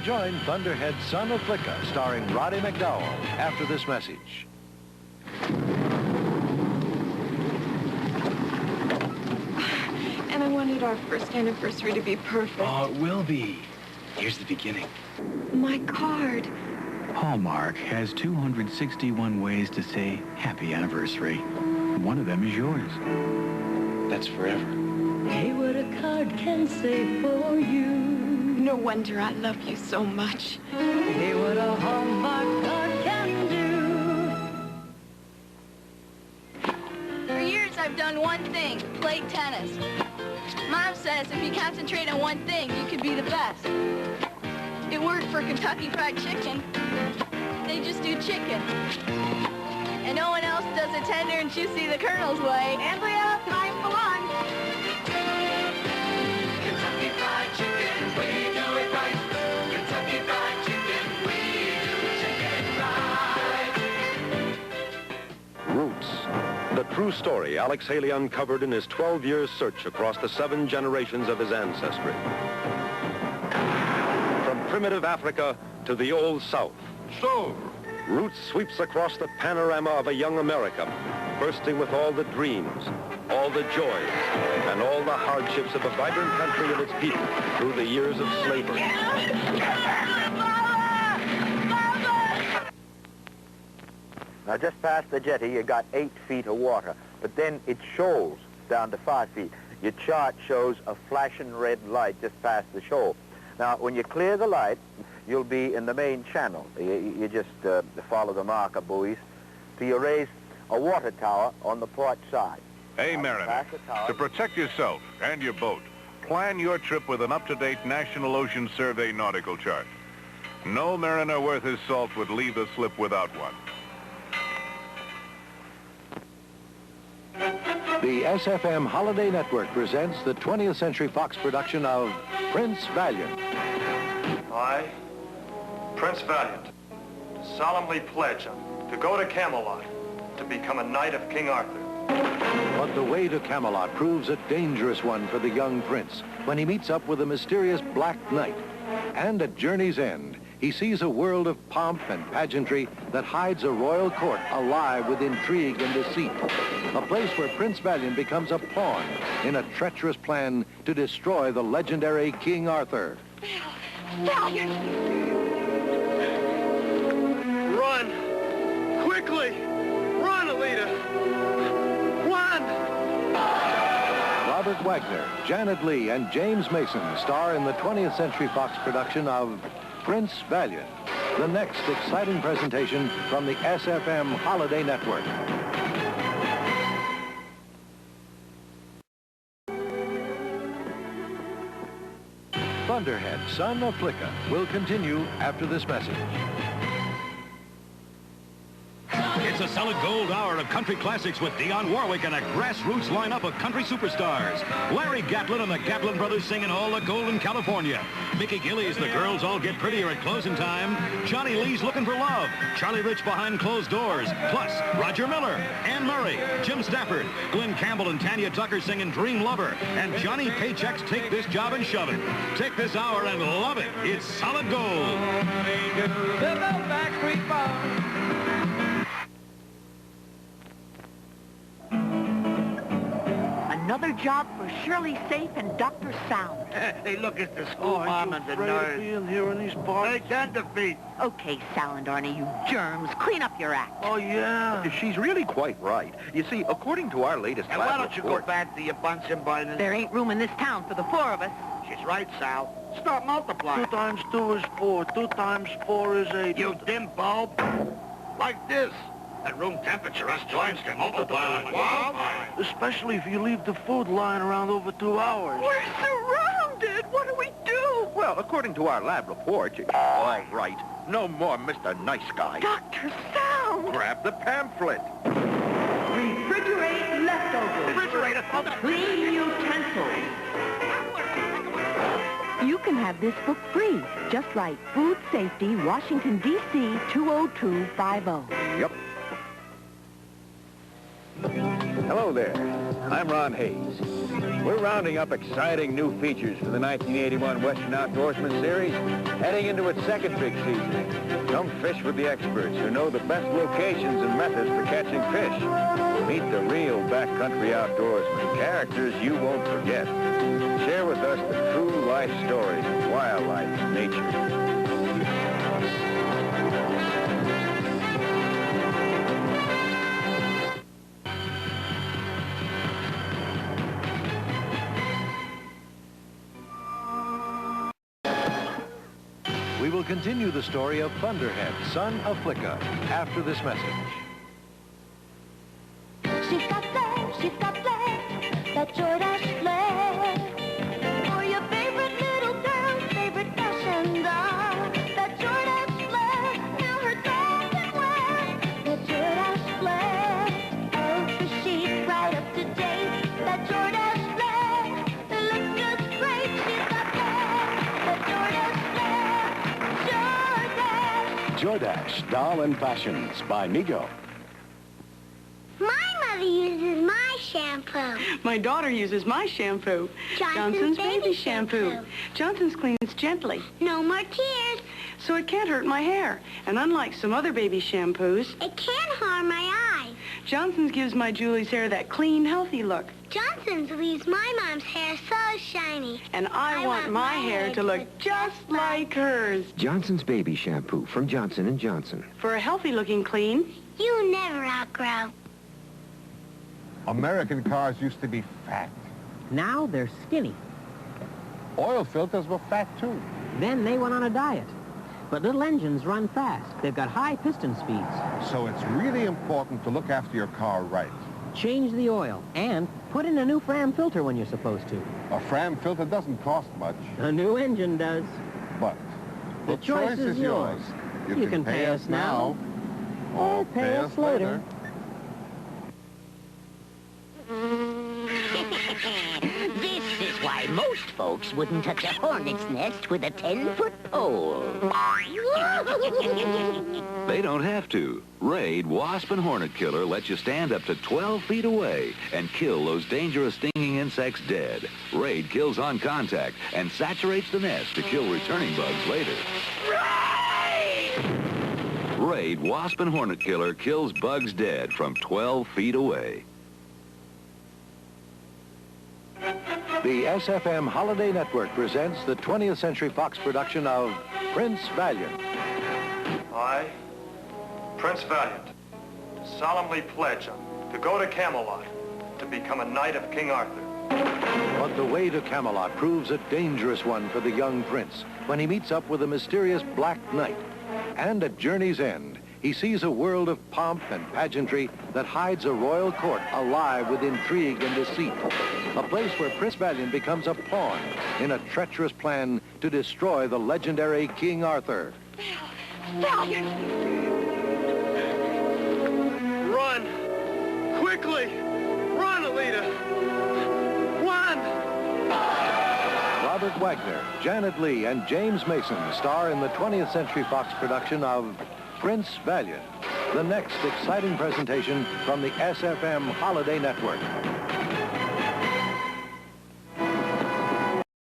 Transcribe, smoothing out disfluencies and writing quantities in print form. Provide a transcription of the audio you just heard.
rejoin Thunderhead, Son of Flicka, starring Roddy McDowell, after this message. And I wanted our first anniversary to be perfect. Oh, it will be. Here's the beginning. My card. Hallmark has 261 ways to say happy anniversary. One of them is yours. That's forever. Hey, what a card can say for you. No wonder I love you so much. Hey, what a Hallmark card can do. For years, I've done one thing, played tennis. Mom says if you concentrate on one thing, you can be the best. It worked for Kentucky Fried Chicken. They just do chicken. And no one else does it tender and juicy the Colonel's way. Andrea, time for lunch. Kentucky Fried Chicken, we do it right. Kentucky Fried Chicken, we do chicken right. Roots. The true story Alex Haley uncovered in his 12 years search across the 7 generations of his ancestry. From primitive Africa to the Old South. So, Roots sweeps across the panorama of a young America, bursting with all the dreams, all the joys, and all the hardships of a vibrant country and its people through the years of slavery. Now, just past the jetty, you got 8 feet of water, but then it shoals down to 5 feet. Your chart shows a flashing red light just past the shoal. Now, when you clear the light, you'll be in the main channel. You just follow the marker buoys till you raise a water tower on the port side. hey, Mariner, to protect yourself and your boat, plan your trip with an up-to-date National Ocean Survey nautical chart. No mariner worth his salt would leave the slip without one. The SFM Holiday Network presents the 20th Century Fox production of Prince Valiant. I, Prince Valiant, solemnly pledge to go to Camelot to become a knight of King Arthur. But the way to Camelot proves a dangerous one for the young prince when he meets up with a mysterious Black Knight. And at journey's end, he sees a world of pomp and pageantry that hides a royal court alive with intrigue and deceit. A place where Prince Valiant becomes a pawn in a treacherous plan to destroy the legendary King Arthur. Valiant! Run! Quickly! Run, Alita! Run! Robert Wagner, Janet Leigh, and James Mason star in the 20th Century Fox production of Prince Valiant, the next exciting presentation from the SFM Holiday Network. Thunderhead, Son of Flicka, will continue after this message. It's a solid gold hour of country classics with Dionne Warwick and a grassroots lineup of country superstars. Larry Gatlin and the Gatlin brothers singing All the Gold in California. Mickey Gillies, The Girls All Get Prettier at Closing Time. Johnny Lee's Looking for Love. Charlie Rich Behind Closed Doors. Plus, Roger Miller, Anne Murray, Jim Stafford, Glenn Campbell and Tanya Tucker singing Dream Lover. And Johnny Paycheck's Take This Job and Shove It. Take this hour and love it. It's solid gold. Another job for Shirley Safe and Dr. Sound. Hey, look, it's the school mom and the nurse. Being here in these parts. They can't defeat. Okay, Sal and Arnie, you germs, clean up your act. Oh, yeah. She's really quite right. You see, according to our latest And lab why don't you go report, back to your Bunsen burners? There ain't room in this town for the 4 of us. She's right, Sal. Start multiplying. 2 times 2 is 4. 2 times 4 is 8. You dim bulb. Like this. At room temperature, us joints can multiply like wildfire. Especially if you leave the food lying around over 2 hours. We're surrounded. What do we do? well, according to our lab report, all right. No more Mr. Nice Guy. Dr. Sound. Grab the pamphlet. Refrigerate leftovers. Refrigerator. Clean utensils. You can have this book free. Just write Food Safety, Washington, D.C. 20250. Yep. Hello there. I'm Ron Hayes. We're rounding up exciting new features for the 1981 Western Outdoorsman series, heading into its second big season. Come fish with the experts who know the best locations and methods for catching fish. Meet the real backcountry outdoorsmen, characters you won't forget. Share with us the true life stories of wildlife and nature. We will continue the story of Thunderhead, son of Flicka, after this message. She's got flair, that Jordache flair. For your favorite little girl's favorite fashion doll. That Jordache flair, now her doll can wear. That Jordache flair, ultra chic, right up to date. That Jordache flair, it looks just great. She's got flair, that Jordache flair, Jordache. Jordache, Doll and Fashions by Migo. My mother uses my shampoo. My daughter uses my shampoo. Johnson's baby shampoo. Johnson's cleans gently. No more tears. So it can't hurt my hair. And unlike some other baby shampoos, it can't harm my eyes. Johnson's gives my Julie's hair that clean, healthy look. Johnson's leaves my mom's hair so shiny. And I want my hair to look just like hers. Johnson's baby shampoo from Johnson & Johnson. For a healthy-looking clean. You never outgrow. American cars used to be fat. Now they're skinny. Oil filters were fat, too. Then they went on a diet. But little engines run fast. They've got high piston speeds. So it's really important to look after your car right. Change the oil and put in a new Fram filter when you're supposed to. A Fram filter doesn't cost much. A new engine does. But the choice is yours. You can pay us now or pay us later. This is why most folks wouldn't touch a hornet's nest with a 10-foot pole. They don't have to. Raid Wasp and Hornet Killer lets you stand up to 12 feet away and kill those dangerous stinging insects dead. Raid kills on contact and saturates the nest to kill returning bugs later. Raid Wasp and Hornet Killer kills bugs dead from 12 feet away. The SFM Holiday Network presents the 20th Century Fox production of Prince Valiant. I, Prince Valiant, solemnly pledge to go to Camelot to become a knight of King Arthur. But the way to Camelot proves a dangerous one for the young prince when he meets up with a mysterious Black Knight. And at journey's end, he sees a world of pomp and pageantry that hides a royal court alive with intrigue and deceit. A place where Prince Valiant becomes a pawn in a treacherous plan to destroy the legendary King Arthur. Valiant! Run! Quickly! Run, Alita! Run! Robert Wagner, Janet Leigh, and James Mason star in the 20th Century Fox production of Prince Valiant, the next exciting presentation from the SFM Holiday Network.